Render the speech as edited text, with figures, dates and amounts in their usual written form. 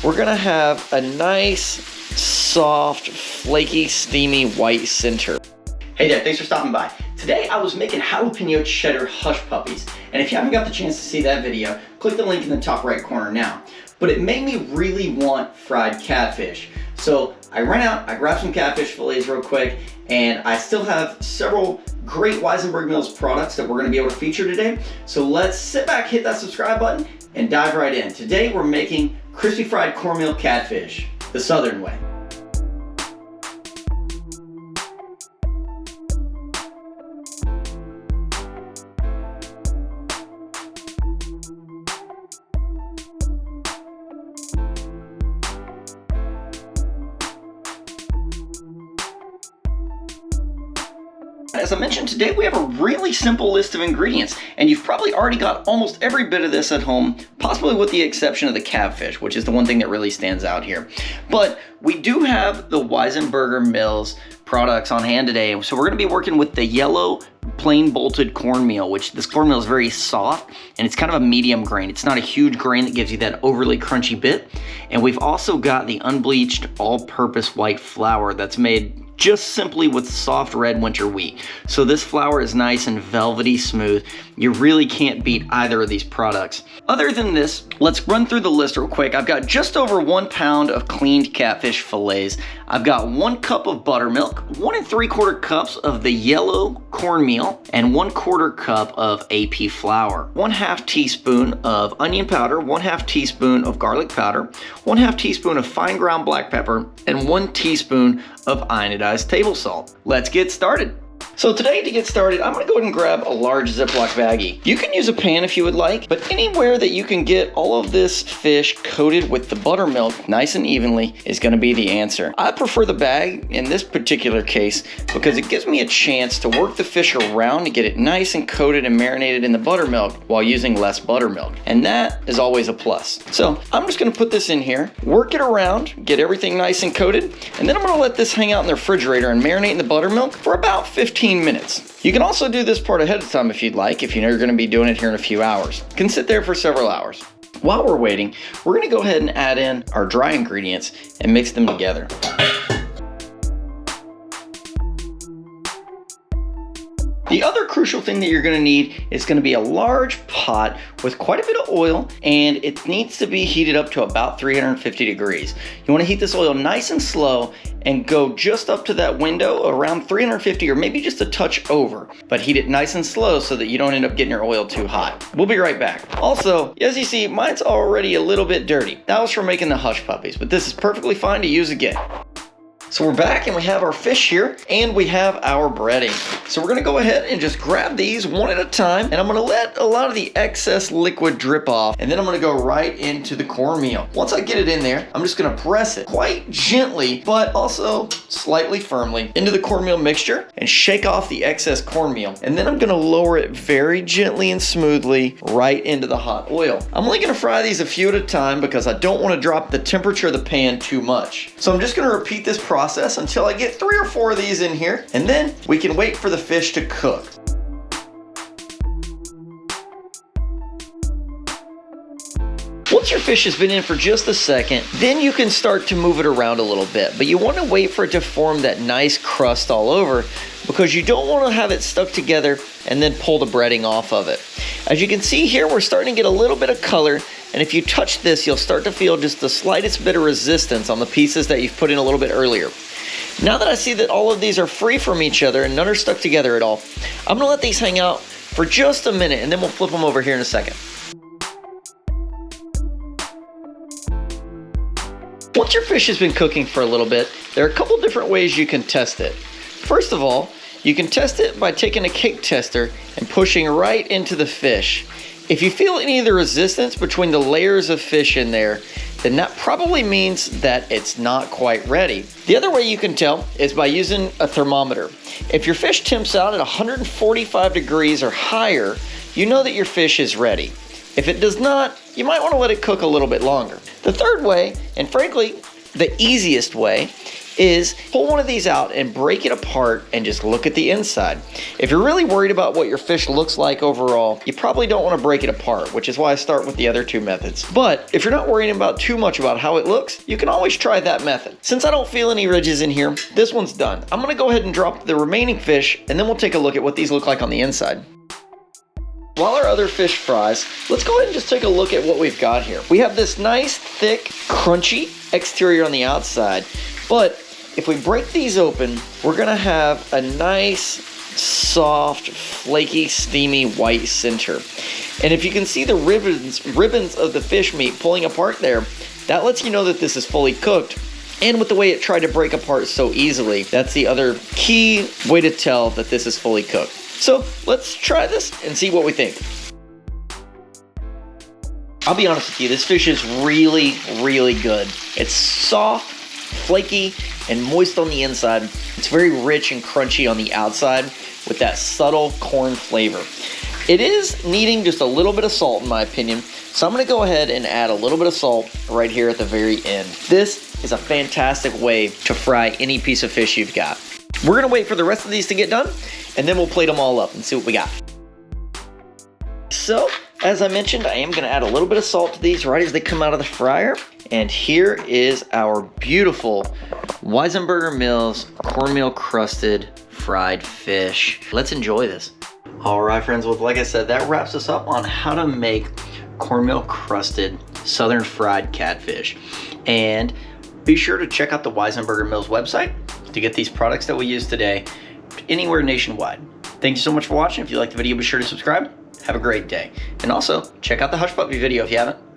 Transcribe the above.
we're gonna have a nice, soft, flaky, steamy white center. Hey there, thanks for stopping by. Today I was making jalapeno cheddar hush puppies, and if you haven't got the chance to see that video, click the link in the top right corner now. But it made me really want fried catfish. So I ran out, I grabbed some catfish fillets real quick, and I still have several great Weisenberg Mills products that we're gonna be able to feature today. So let's sit back, hit that subscribe button, and dive right in. Today we're making crispy fried cornmeal catfish, the Southern way. As I mentioned, today we have a really simple list of ingredients, and you've probably already got almost every bit of this at home, possibly with the exception of the catfish, which is the one thing that really stands out here. But we do have the Weisenberg Mills products on hand today, so we're going to be working with the yellow plain bolted cornmeal, which this cornmeal is very soft and it's kind of a medium grain. It's not a huge grain that gives you that overly crunchy bit. And we've also got the unbleached all-purpose white flour that's made just simply with soft red winter wheat. So this flour is nice and velvety smooth. You really can't beat either of these products. Other than this, let's run through the list real quick. I've got just over 1 pound of cleaned catfish fillets. I've got 1 cup of buttermilk, 1 3/4 cups of the yellow cornmeal, and 1/4 cup of AP flour, 1/2 teaspoon of onion powder, 1/2 teaspoon of garlic powder, 1/2 teaspoon of fine ground black pepper, and 1 teaspoon of iodized table salt. Let's get started. So today, to get started, I'm gonna go ahead and grab a large Ziploc baggie. You can use a pan if you would like, but anywhere that you can get all of this fish coated with the buttermilk nice and evenly is gonna be the answer. I prefer the bag in this particular case because it gives me a chance to work the fish around to get it nice and coated and marinated in the buttermilk while using less buttermilk. And that is always a plus. So I'm just gonna put this in here, work it around, get everything nice and coated, and then I'm gonna let this hang out in the refrigerator and marinate in the buttermilk for about 15 minutes. You can also do this part ahead of time if you'd like, if you know you're going to be doing it here in a few hours. It can sit there for several hours. While we're waiting, we're going to go ahead and add in our dry ingredients and mix them together. The other crucial thing that you're gonna need is gonna be a large pot with quite a bit of oil, and it needs to be heated up to about 350 degrees. You wanna heat this oil nice and slow and go just up to that window around 350 or maybe just a touch over, but heat it nice and slow so that you don't end up getting your oil too hot. We'll be right back. Also, as you see, mine's already a little bit dirty. That was from making the hush puppies, but this is perfectly fine to use again. So we're back and we have our fish here and we have our breading. So we're gonna go ahead and just grab these one at a time, and I'm gonna let a lot of the excess liquid drip off, and then I'm gonna go right into the cornmeal. Once I get it in there, I'm just gonna press it quite gently, but also slightly firmly into the cornmeal mixture and shake off the excess cornmeal. And then I'm gonna lower it very gently and smoothly right into the hot oil. I'm only gonna fry these a few at a time because I don't wanna drop the temperature of the pan too much. So I'm just gonna repeat this process until I get 3 or 4 of these in here, and then we can wait for the fish to cook. Once your fish has been in for just a second, then you can start to move it around a little bit, but you want to wait for it to form that nice crust all over because you don't want to have it stuck together and then pull the breading off of it. As you can see here, we're starting to get a little bit of color, and if you touch this, you'll start to feel just the slightest bit of resistance on the pieces that you've put in a little bit earlier. Now that I see that all of these are free from each other and none are stuck together at all, I'm gonna let these hang out for just a minute and then we'll flip them over here in a second. Once your fish has been cooking for a little bit, there are a couple different ways you can test it. First of all, you can test it by taking a cake tester and pushing right into the fish. If you feel any of the resistance between the layers of fish in there, then that probably means that it's not quite ready. The other way you can tell is by using a thermometer. If your fish temps out at 145 degrees or higher, you know that your fish is ready. If it does not, you might want to let it cook a little bit longer. The third way, and frankly, the easiest way, is pull one of these out and break it apart and just look at the inside. If you're really worried about what your fish looks like overall, you probably don't want to break it apart, which is why I start with the other two methods. But if you're not worrying about too much about how it looks, you can always try that method. Since I don't feel any ridges in here, this one's done. I'm gonna go ahead and drop the remaining fish, and then we'll take a look at what these look like on the inside. While our other fish fries, let's go ahead and just take a look at what we've got here. We have this nice, thick, crunchy exterior on the outside, but if we break these open, we're gonna have a nice, soft, flaky, steamy white center. And if you can see the ribbons of the fish meat pulling apart there, that lets you know that this is fully cooked. And with the way it tried to break apart so easily, that's the other key way to tell that this is fully cooked. So let's try this and see what we think. I'll be honest with you, this fish is really, really good. It's soft, flaky, and moist on the inside. It's very rich and crunchy on the outside with that subtle corn flavor. It is needing just a little bit of salt in my opinion, so I'm gonna go ahead and add a little bit of salt right here at the very end. This is a fantastic way to fry any piece of fish you've got. We're gonna wait for the rest of these to get done, and then we'll plate them all up and see what we got. So, as I mentioned, I am gonna add a little bit of salt to these right as they come out of the fryer. And here is our beautiful Weisenberger Mills cornmeal crusted fried fish. Let's enjoy this. All right, friends, well, like I said, that wraps us up on how to make cornmeal crusted southern fried catfish. And be sure to check out the Weisenberger Mills website to get these products that we use today anywhere nationwide. Thank you so much for watching. If you liked the video, be sure to subscribe. Have a great day. And also, check out the Hush Puppy video if you haven't.